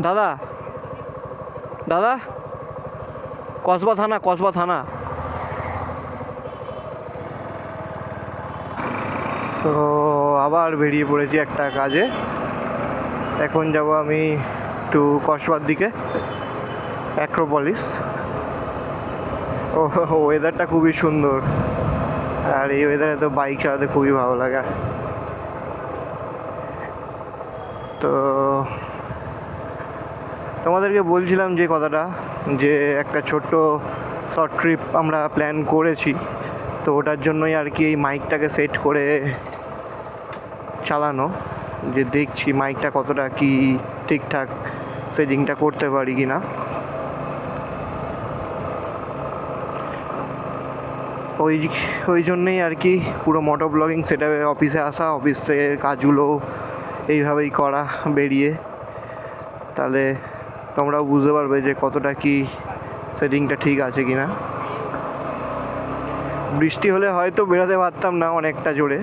দাদা, দাদা, কসবা থানা, কসবা থানা। তো আবার বেরিয়ে পড়েছি একটা কাজে। এখন যাব আমি একটু কসবার দিকে, অ্যাক্রোপলিস। ও, ওয়েদারটা খুবই সুন্দর, আর এই ওয়েদারে তো বাইক চালাতে খুবই ভালো লাগে। তো তোমাদেরকে বলছিলাম যে কথাটা, যে একটা ছোট্ট শর্ট ট্রিপ আমরা প্ল্যান করেছি। তো ওটার জন্যই আর কি এই মাইকটাকে সেট করে চালানো, যে দেখছি মাইকটা কতটা কি ঠিকঠাক সেটিংটা করতে পারি কি না। ওই জন্যেই আর কি পুরো মোটো ব্লগিং সেটআপে অফিসে আসা, অফিসের কাজগুলো এইভাবেই করা বেরিয়ে। তাহলে তোমরাও বুঝতে পারবে যে কতটা কি সেটিংটা ঠিক আছে কি না। বৃষ্টি হলে হয়তো বেরোতে পারতাম না অনেকটা জোরে,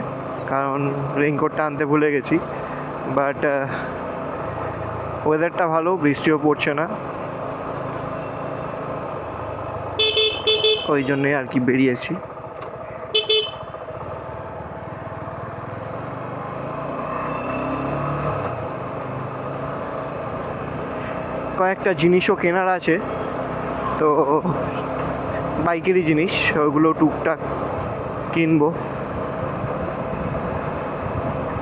কারণ রেইনকোটটা আনতে ভুলে গেছি। বাট ওয়েদারটা ভালো, বৃষ্টিও পড়ছে না, ওই জন্যই আর কি বেরিয়েছি। কয়েকটা জিনিসও কেনার আছে, তো বাইকেরই জিনিস, ওগুলো টুকটাক কিনবো।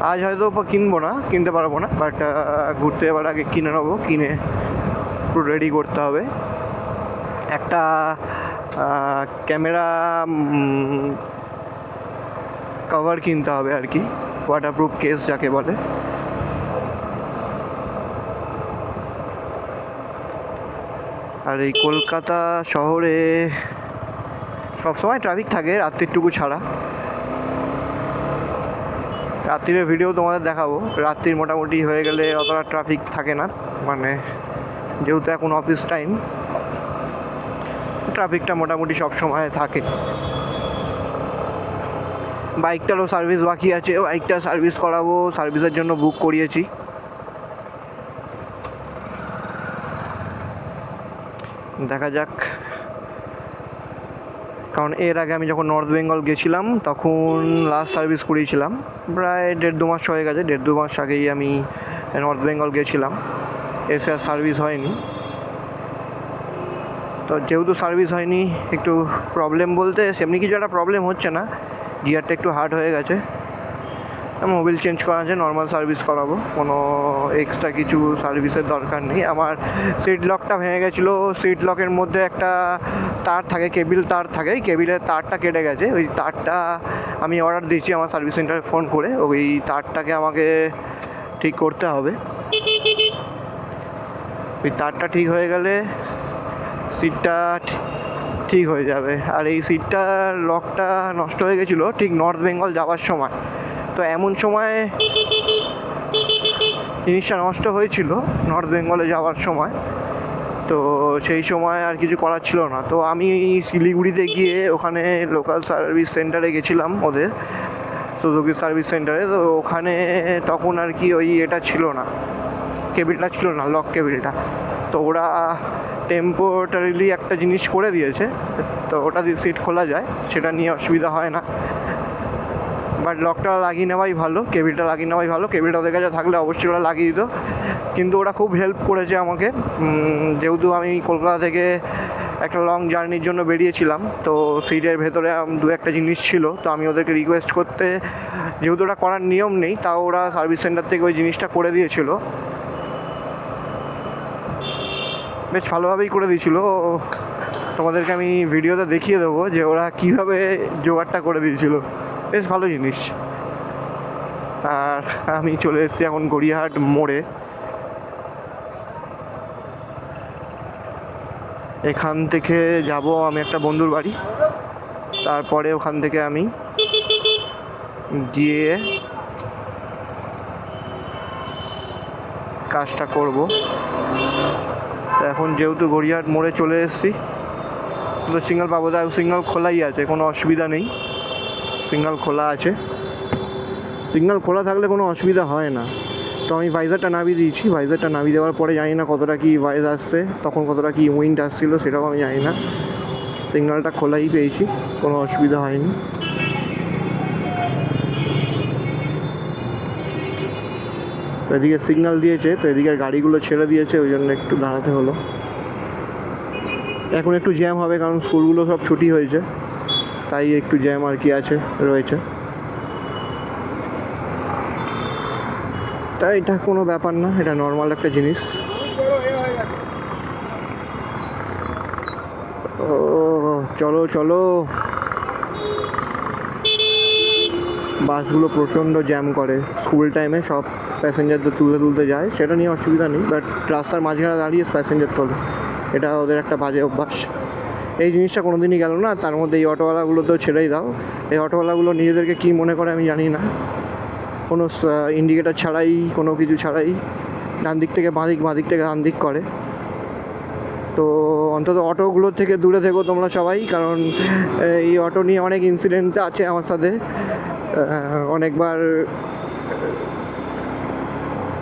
আজ হয়তো কিনবো না, কিনতে পারবো না, বাট ঘুরতে যাওয়ার আগে কিনে নেবো। কিনে পুরো রেডি করতে হবে। একটা ক্যামেরা কভার কিনতে হবে আর কি, ওয়াটারপ্রুফ কেস যাকে বলে। আর এই কলকাতা শহরে সবসময় ট্রাফিক থাকে, রাত্রিটুকু ছাড়া। রাত্রির ভিডিও তোমাদের দেখাবো। রাত্রির মোটামুটি হয়ে গেলে অতটা ট্রাফিক থাকে না, মানে যেহেতু এখন অফিস টাইম, ট্রাফিকটা মোটামুটি সব সময় থাকে। বাইকটারও সার্ভিস বাকি আছে, বাইকটা সার্ভিস করাবো, সার্ভিসের জন্য বুক করিয়েছি। দেখা যাক, কারণ এর আগে আমি যখন নর্থ বেঙ্গল গেছিলাম তখন লাস্ট সার্ভিস করিয়েছিলাম, প্রায় 1.5-2 মাস হয়ে গেছে। 1.5-2 মাস আগেই আমি নর্থ বেঙ্গল গেছিলাম, এসে আর সার্ভিস হয়নি। তো যেহেতু সার্ভিস হয়নি, একটু প্রবলেম বলতে সেমনি কিছু একটা প্রবলেম হচ্ছে না, গিয়ারটা একটু হার্ড হয়ে গেছে। মোবিল চেঞ্জ করা আছে, নর্মাল সার্ভিস করাবো, কোনো এক্সট্রা কিছু সার্ভিসের দরকার নেই। আমার সিট লকটা ভেঙে গেছিলো, সিট লকের মধ্যে একটা তার থাকে, কেবিল তার থাকে, কেবিলের তারটা কেটে গেছে। ওই তারটা আমি অর্ডার দিয়েছি আমার সার্ভিস সেন্টারে ফোন করে, ওই তারটাকে আমাকে ঠিক করতে হবে। ওই তারটা ঠিক হয়ে গেলে সিটটা ঠিক হয়ে যাবে। আর এই সিটটার লকটা নষ্ট হয়ে গেছিলো ঠিক নর্থ বেঙ্গল যাওয়ার সময়। তো এমন সময় জিনিসটা নষ্ট হয়েছিল নর্থ বেঙ্গলে যাওয়ার সময়, তো সেই সময় আর কিছু করার ছিল না। তো আমি শিলিগুড়িতে গিয়ে ওখানে লোকাল সার্ভিস সেন্টারে গেছিলাম, ওদের সুজুকি সার্ভিস সেন্টারে। তো ওখানে তখন আর কি ওই এটা ছিল না, কেবিলটা ছিল না, লক কেবিলটা। তো ওরা টেম্পোরারিলি একটা জিনিস করে দিয়েছে, তো ওটা দিয়ে সিট খোলা যায়, সেটা নিয়ে অসুবিধা হয় না। বাট লকটা লাগিয়ে নেওয়াই ভালো, কেবিলটা লাগিয়ে নেওয়াই ভালো। কেবিলটা ওদের কাছে থাকলে অবশ্যই ওরা লাগিয়ে দিত, কিন্তু ওরা খুব হেল্প করেছে আমাকে। যেহেতু আমি কলকাতা থেকে একটা লং জার্নির জন্য বেরিয়েছিলাম, তো সিটের ভেতরে 2-1টা জিনিস ছিল, তো আমি ওদেরকে রিকোয়েস্ট করতে, যেহেতু ওটা করার নিয়ম নেই, তাও ওরা সার্ভিস সেন্টার থেকে ওই জিনিসটা করে দিয়েছিল, বেশ ভালোভাবেই করে দিয়েছিল। তোমাদেরকে আমি ভিডিওতে দেখিয়ে দেবো যে ওরা কীভাবে জোগাড়টা করে দিয়েছিল, বেশ ভালো জিনিস। আর আমি চলে এসেছি এখন গড়িয়াহাট মোড়ে। এখান থেকে যাব আমি একটা বন্ধুর বাড়ি, তারপরে ওখান থেকে আমি গিয়ে কাজটা করব। এখন যেহেতু গড়িয়াহাট মোড়ে চলে এসেছি, তো সিগন্যাল পাবো, তাই সিগন্যাল খোলাই আছে, কোনো অসুবিধা নেই, সিগন্যাল খোলা আছে। সিগন্যাল খোলা থাকলে কোনো অসুবিধা হয় না। তো আমি ভাইজারটা নামিয়ে দিয়েছি। ভাইজারটা নামিয়ে দেওয়ার পরে জানি না কতটা কি ভয়েস আসছে, তখন কতটা কি উইন্ড আসছিলো সেটাও আমি জানি না। সিগন্যালটা খোলাই পেয়েছি, কোনো অসুবিধা হয়নি। তো এদিকে সিগন্যাল দিয়েছে, তো এদিকের গাড়িগুলো ছেড়ে দিয়েছে, ওই জন্য একটু দাঁড়াতে হলো। এখন একটু জ্যাম হবে কারণ স্কুলগুলো সব ছুটি হয়েছে, তাই একটু জ্যাম আর কি রয়েছে। তাই এটা কোনো ব্যাপার না, এটা নর্মাল একটা জিনিস। ও চলো চলো, বাসগুলো প্রচণ্ড জ্যাম করে স্কুল টাইমে, সব প্যাসেঞ্জারদের তুলতে যায়, সেটা নিয়ে অসুবিধা নেই, বাট রাস্তার মাঝখানে দাঁড়িয়ে প্যাসেঞ্জার তোলে, এটা ওদের একটা বাজে অভ্যাস। এই জিনিসটা কোনো দিনই গেল না, তার মধ্যে এই অটোওয়ালাগুলোতেও ছেড়েই দাও। এই অটোওয়ালাগুলো নিজেদেরকে কী মনে করে আমি জানি না, কোনো ইন্ডিকেটার ছাড়াই, কোনো কিছু ছাড়াই ডান দিক থেকে বাঁ দিক থেকে ডান দিক করে। তো অন্তত অটোগুলোর থেকে দূরে থেকো তোমরা সবাই, কারণ এই অটো নিয়ে অনেক ইনসিডেন্ট আছে আমার সাথে, অনেকবার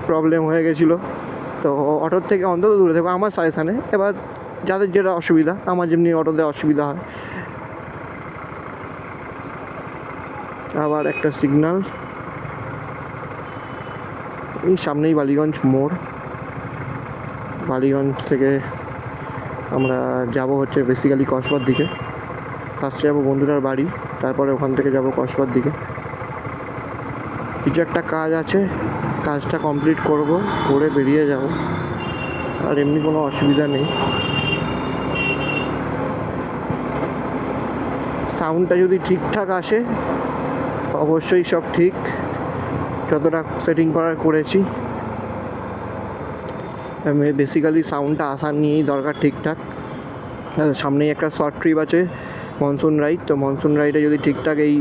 প্রবলেম হয়ে গেছিলো। তো অটোর থেকে অন্তত দূরে থেকো আমার সাজেশানে। এবার যাদের যেটা অসুবিধা, আমার যেমনি অটোতে অসুবিধা হয়। আবার একটা সিগন্যাল, এই সামনেই বালিগঞ্জ মোড়। বালিগঞ্জ থেকে আমরা যাব হচ্ছে বেসিক্যালি কসবার দিকে। ফার্স্টে যাবো বন্ধুটার বাড়ি, তারপরে ওখান থেকে যাব কসবার দিকে। কিছু একটা কাজ আছে, কাজটা কমপ্লিট করব, করে বেরিয়ে যাব। আর এমনি কোনো অসুবিধা নেই। সাউন্ডটা যদি ঠিকঠাক আসে, অবশ্যই সব ঠিক, যতটা সেটিং করার করেছি। আমি বেসিক্যালি সাউন্ডটা আসার নিয়েই দরকার ঠিকঠাক। সামনেই একটা শর্ট ট্রিপ আছে, মনসুন রাইড। তো মনসুন রাইডে যদি ঠিকঠাক এই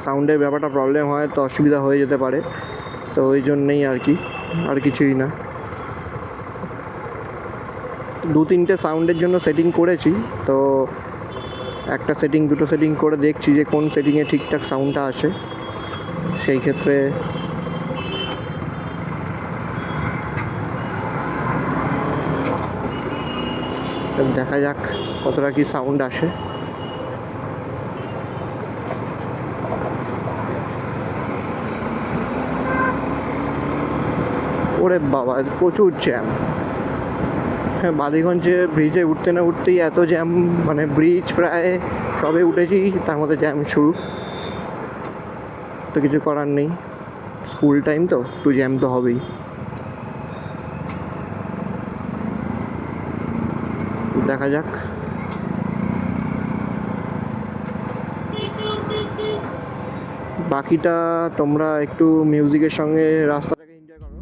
সাউন্ডের ব্যাপারটা প্রবলেম হয় তো অসুবিধা হয়ে যেতে পারে। তো ওই জন্যেই আর কি, আর কিছুই না। 2-3টে সাউন্ডের জন্য সেটিং করেছি, তো একটা সেটিং দুটো সেটিং করে দেখছি যে কোন সেটিংয়ে ঠিকঠাক সাউন্ডটা আসে। সেই ক্ষেত্রে দেখা যাক কতটা কি সাউন্ড আসে। ওরে বাবা, প্রচুর জ্যাম। হ্যাঁ, বালিগঞ্জে ব্রিজে উঠতে না উঠতেই এত জ্যাম, মানে ব্রিজ প্রায় সবে উঠেছি, তার মধ্যে জ্যাম শুরু। তো কিছু করার নেই, স্কুল টাইম তো একটু জ্যাম তো হবেই। দেখা যাক। বাকিটা তোমরা একটু মিউজিকের সঙ্গে রাস্তাটাকে এনজয় করো।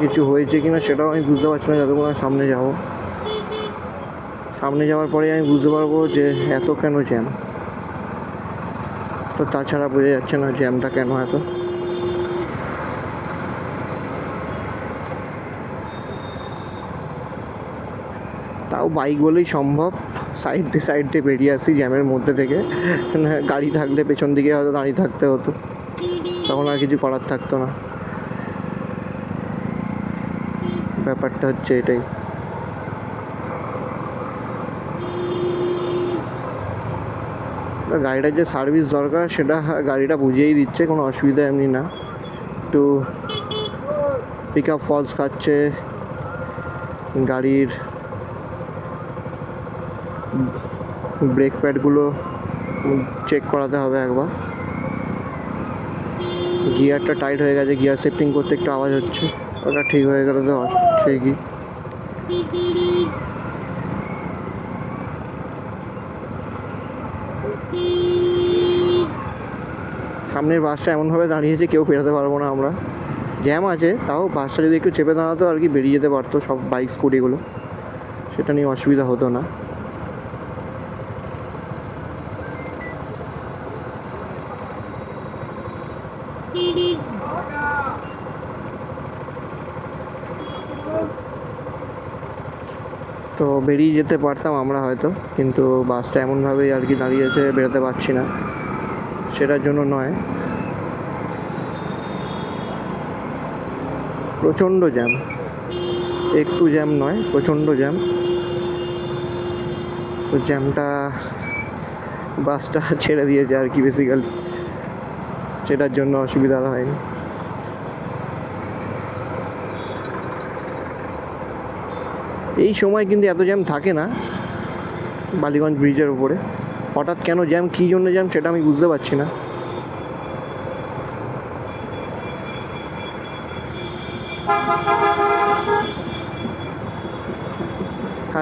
কিছু হয়েছে কিনা সেটাও আমি বুঝতে পারছি না যতক্ষণ না সামনে যাব। সামনে যাওয়ার পরে আমি বুঝতে পারবো যে এত কেন জ্যাম। তো তাছাড়া বোঝা যাচ্ছে না জ্যামটা কেন এত। তাও বাইক বলেই সম্ভব, সাইড দিয়ে বেরিয়ে আসি জ্যামের মধ্যে থেকে। গাড়ি থাকলে পেছন দিকে হয়তো দাঁড়িয়ে থাকতে হতো, তখন আর কিছু করার থাকতো না। ব্যাপারটা হচ্ছে এটাই। গাড়িটার যে সার্ভিস দরকার সেটা গাড়িটা বুঝিয়েই দিচ্ছে, কোনো অসুবিধা এমনি না। একটু পিক আপ ফলস খাচ্ছে, গাড়ির ব্রেক প্যাডগুলো চেক করাতে হবে একবার। গিয়ারটা টাইট হয়ে গেছে, গিয়ার শিফটিং করতে একটু আওয়াজ হচ্ছে, ওটা ঠিক হয়ে গেলে তো ঠিকই। সামনের বাসটা এমনভাবে দাঁড়িয়েছে কেউ পেরোতে পারবো না আমরা, জ্যাম আছে, তাও বাসটা যদি একটু চেপে দাঁড়াতো আর কি বেরিয়ে যেতে পারতো সব বাইক স্কুটিগুলো, সেটা নিয়ে অসুবিধা হতো না। তো বেরিয়ে যেতে পারতাম আমরা হয়তো, কিন্তু বাসটা এমনভাবেই আর কি দাঁড়িয়েছে, বেরোতে পারছি না, সেটার জন্য নয়। প্রচণ্ড জ্যাম, একটু জ্যাম নয়, প্রচণ্ড জ্যাম। তো জ্যামটা বাসটা ছেড়ে দিয়েছে আর কি বেসিক্যালি, সেটার জন্য অসুবিধা হয়নি। এই সময় কিন্তু এত জ্যাম থাকে না বালিগঞ্জ ব্রিজের উপরে, হঠাৎ কেন জ্যাম, কী জন্য জ্যাম সেটা আমি বুঝতে পারছি না।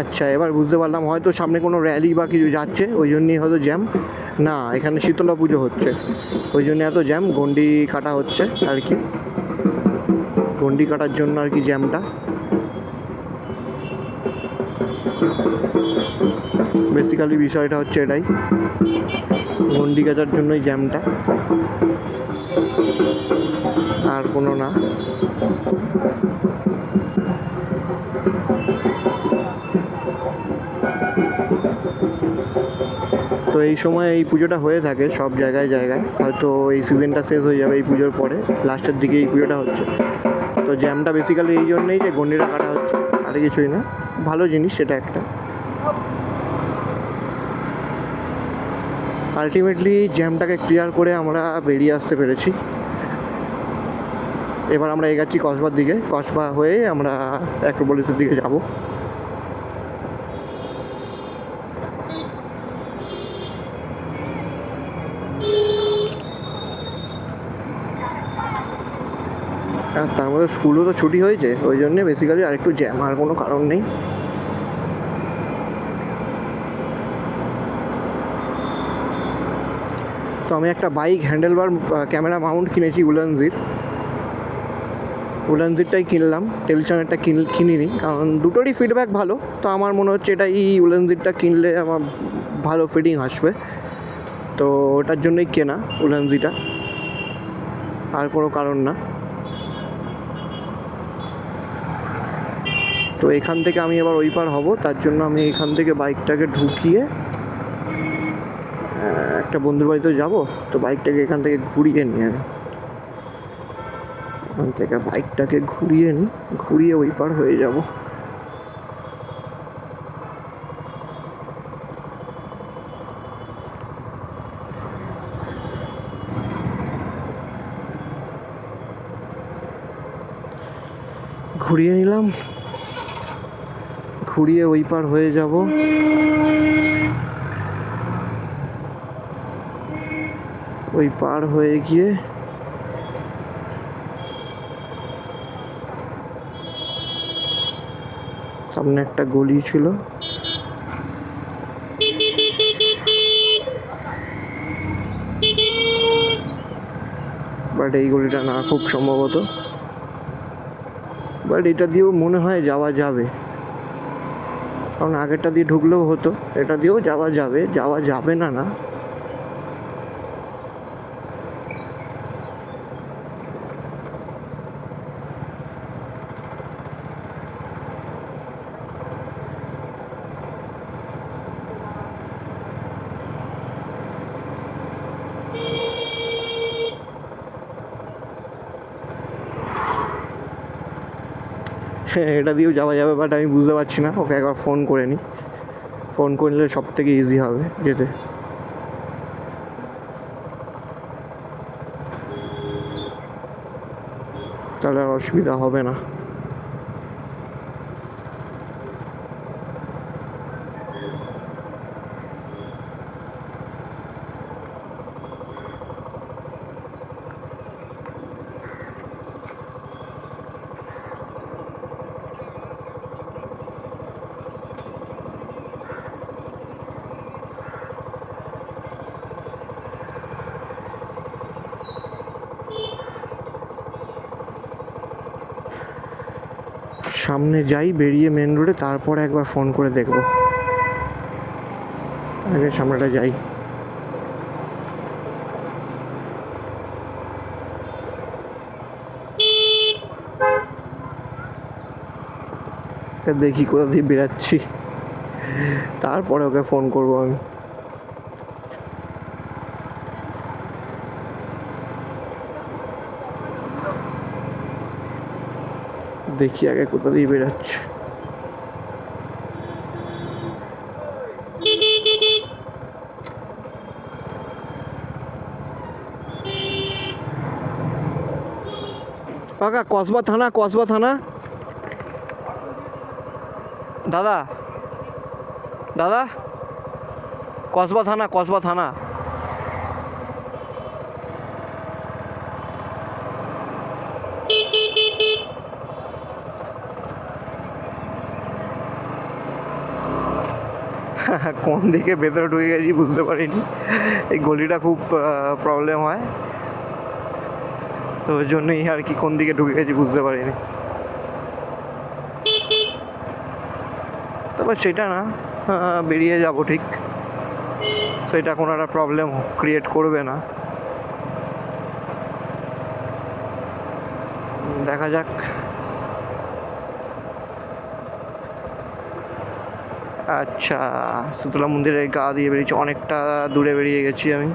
আচ্ছা, এবার বুঝতে পারলাম, হয়তো সামনে কোনো র্যালি বা কিছু যাচ্ছে ওই জন্যই হয়তো জ্যাম। না, এখানে শীতলা পুজো হচ্ছে, ওই জন্য এত জ্যাম, গন্ডি কাটা হচ্ছে আর কি, গন্ডি কাটার জন্য আর কি জ্যামটা। বেসিক্যালি বিষয়টা হচ্ছে এটাই, গন্ডি কাটার জন্যই জ্যামটা, আর কোনো না। তো এই সময় এই পুজোটা হয়ে থাকে সব জায়গায় জায়গায়, হয়তো এই সিজনটা শেষ হয়ে যাবে এই পুজোর পরে, লাস্টের দিকে এই পুজোটা হচ্ছে। তো জ্যামটা বেসিক্যালি এই জন্যই যে গন্ডিটা কাটা হচ্ছে, আর কিছুই না, ভালো জিনিস সেটা একটা। আলটিমেটলি জ্যামটাকে ক্লিয়ার করে আমরা বেরিয়ে আসতে পেরেছি। এবার আমরা এগাচ্ছি কসবার দিকে, কসবা হয়ে আমরা অ্যাক্রোপলিসের দিকে যাব। আর তার মধ্যে স্কুলও তো ছুটি হয়েছে, ওই জন্যে বেসিক্যালি আরেকটু জ্যাম, আর কোনো কারণ নেই। তো আমি একটা বাইক হ্যান্ডেলবার ক্যামেরা মাউন্ট কিনেছি উলেনজিরটাই কিনলাম, টেলিশনেরটা কিনিনি, কারণ দুটোরই ফিডব্যাক ভালো। তো আমার মনে হচ্ছে এটাই উলেনজিরটা কিনলে আমার ভালো ফিটিং আসবে, তো ওটার জন্যই কেনা উলেনজিটা, আর কোনো কারণ না। তো এখান থেকে আমি এবার ওই পার হব, তার জন্য আমি এখান থেকে বাইকটাকে ঢুকিয়ে একটা বন্ধুর বাড়িতে যাব। তো বাইকটাকে এখান থেকে ঘুরিয়ে নিয়ে এখান থেকে বাইকটাকে ঘুরিয়ে ওই পার হয়ে যাব। ঘুরিয়ে নিলাম, ঘুরিয়ে ওই পার হয়ে যাব। ওই পার হয়ে গিয়ে সামনে একটা গলি ছিল, বাট এই গলিটা না খুব সম্ভবত, বাট এটা দিয়েও মনে হয় যাওয়া যাবে, কারণ আগেরটা দিয়ে ঢুকলেও হতো, এটা দিয়েও যাওয়া যাবে না না। হ্যাঁ, এটা দিয়েও যাওয়া যাবে, বাট আমি বুঝতে পারছি না, ওকে একবার ফোন করে নিই, ফোন করে নিলে সব থেকে ইজি হবে যেতে, তাহলে আর অসুবিধা হবে না। সামনে যাই, বেরিয়ে মেন রোডে, তারপরে একবার ফোন করে দেখবো। আগে সামনেটা যাই। দেখি কোথা দিয়ে বেরাচ্ছি, তারপরে ওকে ফোন করবো আমি। দেখি আগে কোথা দিয়ে বেরাচ্ছে। কাকা, কসবা থানা, কসবা থানা। দাদা, দাদা, কসবা থানা, কসবা থানা। কোন দিকে ভেতরে ঢুকে গেছি বুঝতে পারিনি। এই গলিটা খুব প্রবলেম হয়, তো ওই জন্যই আর কি কোন দিকে ঢুকে গেছি বুঝতে পারিনি। তবে সেটা না, বেরিয়ে যাব ঠিক, সেটা কোনো একটা প্রবলেম ক্রিয়েট করবে না। দেখা যাক। আচ্ছা, শীতলা মন্দিরের গা দিয়ে বেরিয়েছি, অনেকটা দূরে বেরিয়ে গেছি আমি।